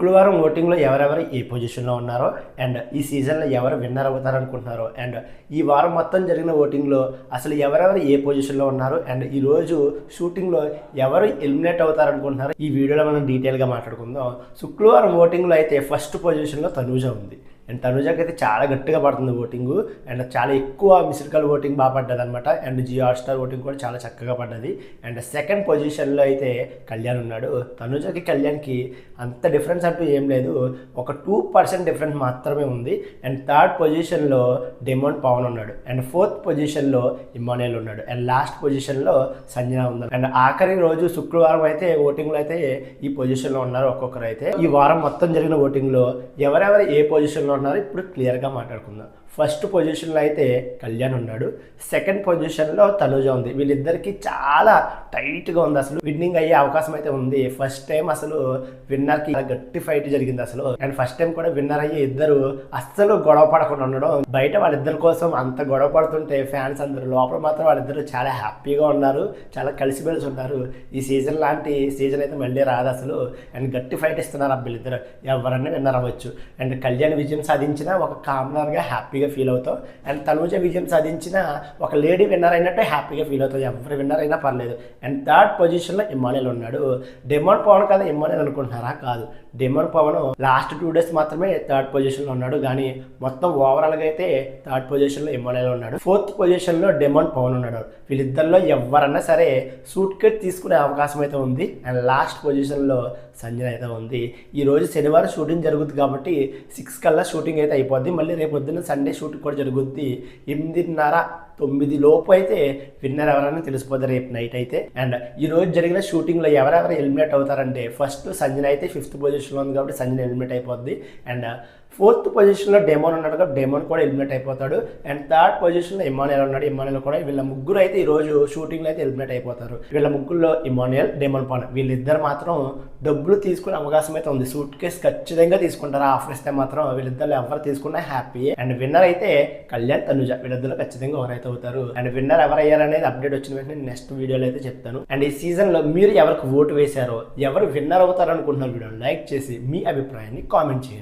శుక్రవారం ఓటింగ్లో ఎవరెవరు ఏ పొజిషన్లో ఉన్నారో అండ్ ఈ సీజన్లో ఎవరు విన్నర్ అవుతారనుకుంటున్నారో అండ్ ఈ వారం మొత్తం జరిగిన ఓటింగ్లో అసలు ఎవరెవరు ఏ పొజిషన్లో ఉన్నారు అండ్ ఈరోజు షూటింగ్లో ఎవరు ఎలిమినేట్ అవుతారనుకుంటున్నారో ఈ వీడియోలో మనం డీటెయిల్గా మాట్లాడుకుందాం. శుక్రవారం ఓటింగ్లో అయితే ఫస్ట్ పొజిషన్లో తనూజ ఉంది అండ్ తనూజకి అయితే చాలా గట్టిగా పడుతుంది ఓటింగు అండ్ చాలా ఎక్కువ మిస్డ్ కాల్ ఓటింగ్ బాగా పడ్డది అనమాట. అండ్ జియో హాట్స్టార్ ఓటింగ్ కూడా చాలా చక్కగా పడ్డది. అండ్ సెకండ్ పొజిషన్లో అయితే కళ్యాణ్ ఉన్నాడు. తనూజకి కళ్యాణ్కి అంత డిఫరెన్స్ అంటూ ఏం లేదు, ఒక 2% డిఫరెన్స్ మాత్రమే ఉంది. అండ్ థర్డ్ పొజిషన్లో డెమోన్ పవన్ ఉన్నాడు అండ్ ఫోర్త్ పొజిషన్లో ఇమ్మాన్యుయల్ ఉన్నాడు అండ్ లాస్ట్ పొజిషన్లో సంజన ఉంది. అండ్ ఆఖరి రోజు శుక్రవారం అయితే ఓటింగ్లో అయితే ఈ పొజిషన్లో ఉన్నారు ఒక్కొక్కరు. అయితే ఈ వారం మొత్తం జరిగిన ఓటింగ్లో ఎవరెవరు ఏ పొజిషన్లో ఉన్నారు ఇప్పుడు క్లియర్గా మాట్లాడుకుందాం. ఫస్ట్ పొజిషన్లో అయితే కళ్యాణ్ ఉన్నాడు, సెకండ్ పొజిషన్లో తనూజ ఉంది. వీళ్ళిద్దరికి చాలా టైట్గా ఉంది, అసలు విన్నింగ్ అయ్యే అవకాశం అయితే ఉంది. ఫస్ట్ టైం అసలు విన్నర్కి గట్టి ఫైట్ జరిగింది అసలు. అండ్ ఫస్ట్ టైం కూడా విన్నర్ అయ్యే ఇద్దరు అస్సలు గొడవ పడకుండా ఉండడం, బయట వాళ్ళిద్దరి కోసం అంత గొడవ పడుతుంటే ఫ్యాన్స్ అందరూ, లోపల మాత్రం వాళ్ళిద్దరు చాలా హ్యాపీగా ఉన్నారు, చాలా కలిసిమెలిసి ఉన్నారు. ఈ సీజన్ లాంటి సీజన్ అయితే మళ్ళీ రాదు అసలు. అండ్ గట్టి ఫైట్ ఇస్తున్నారు అబ్బాయిలిద్దరు, ఎవరన్నా విన్నర్ అవ్వచ్చు. అండ్ కళ్యాణ్ విజయం సాధించిన ఒక కామనర్గా హ్యాపీగా ఫీల్ అవుతాం అండ్ తనూజ విజయం సాధించిన ఒక లేడీ విన్నర్ అయినట్టు హ్యాపీగా ఫీల్ అవుతుంది, ఎవరు విన్నర్ అయినా పర్లేదు. అండ్ థర్డ్ పొజిషన్లో ఇమ్మాన్యుయల్ ఉన్నాడు. డెమోన్ పవన్ కదా ఇమ్మాన్యుయల్ అనుకుంటున్నారా? కాదు, డెమోన్ పవన్ లాస్ట్ 2 days మాత్రమే థర్డ్ పొజిషన్లో ఉన్నాడు, కానీ మొత్తం ఓవరాల్గా అయితే థర్డ్ పొజిషన్లో ఇమ్మాన్యుయల్ ఉన్నాడు. ఫోర్త్ పొజిషన్లో డెమోన్ పవన్ ఉన్నాడు. వీళ్ళిద్దరిలో ఎవరన్నా సరే సూట్ కేట్ తీసుకునే అవకాశం అయితే ఉంది. అండ్ లాస్ట్ పొజిషన్లో సంజన అయితే ఉంది. ఈరోజు శనివారం షూటింగ్ జరుగుతుంది కాబట్టి 6 కల్లా షూటింగ్ అయితే అయిపోద్ది. మళ్ళీ రేపు పొద్దున్న సండే షూటింగ్ కూడా జరుగుద్ది. 8:30-9 లోపు అయితే విన్నర్ ఎవరైనా తెలిసిపోతారు రేపు నైట్ అయితే. అండ్ ఈరోజు జరిగిన షూటింగ్లో ఎవరెవరు ఎలిమినేట్ అవుతారంటే ఫస్ట్ సంజన అయితే 5th పొజిషన్లో ఉంది కాబట్టి సంజన ఎలిమినేట్ అయిపోద్ది. అండ్ 4th పొజిషన్లో డెమోన్ ఉన్నాడు కాబట్టి డెమోన్ కూడా ఎలిమినేట్ అయిపోతాడు. అండ్ థర్డ్ పొజిషన్లో ఇమ్మాన్యుయల్ ఉన్నాడు. ఇమ్మాన్యుయల్ కూడా, వీళ్ళ ముగ్గురు అయితే ఈరోజు షూటింగ్లో అయితే ఎలిమినేట్ అయిపోతారు. వీళ్ళ ముగ్గురులో ఇమ్మాన్యుయల్, డెమోన్ పవన్ వీళ్ళిద్దరు మాత్రం డబ్బులు తీసుకునే అవకాశం అయితే ఉంది. సూట్ కేసు ఖచ్చితంగా తీసుకుంటారు, ఆఫర్ ఇస్తే మాత్రం వీళ్ళిద్దరు ఎవరు తీసుకున్నా హ్యాపీ. అండ్ విన్నర్ అయితే కళ్యాణ్, తనుజ వీళ్ళిద్దరు ఖచ్చితంగా ఎవరైతే అవుతారు. అండ్ విన్నర్ ఎవరయ్యారనేది అప్డేట్ వచ్చిన వెంటనే నెక్స్ట్ వీడియోలో అయితే చెప్తాను. అండ్ ఈ సీజన్లో మీరు ఎవరికి ఓటు వేశారో, ఎవరు విన్నర్ అవుతారో అనుకుంటున్నారు వీడియోని లైక్ చేసి మీ అభిప్రాయాన్ని కామెంట్ చేయండి.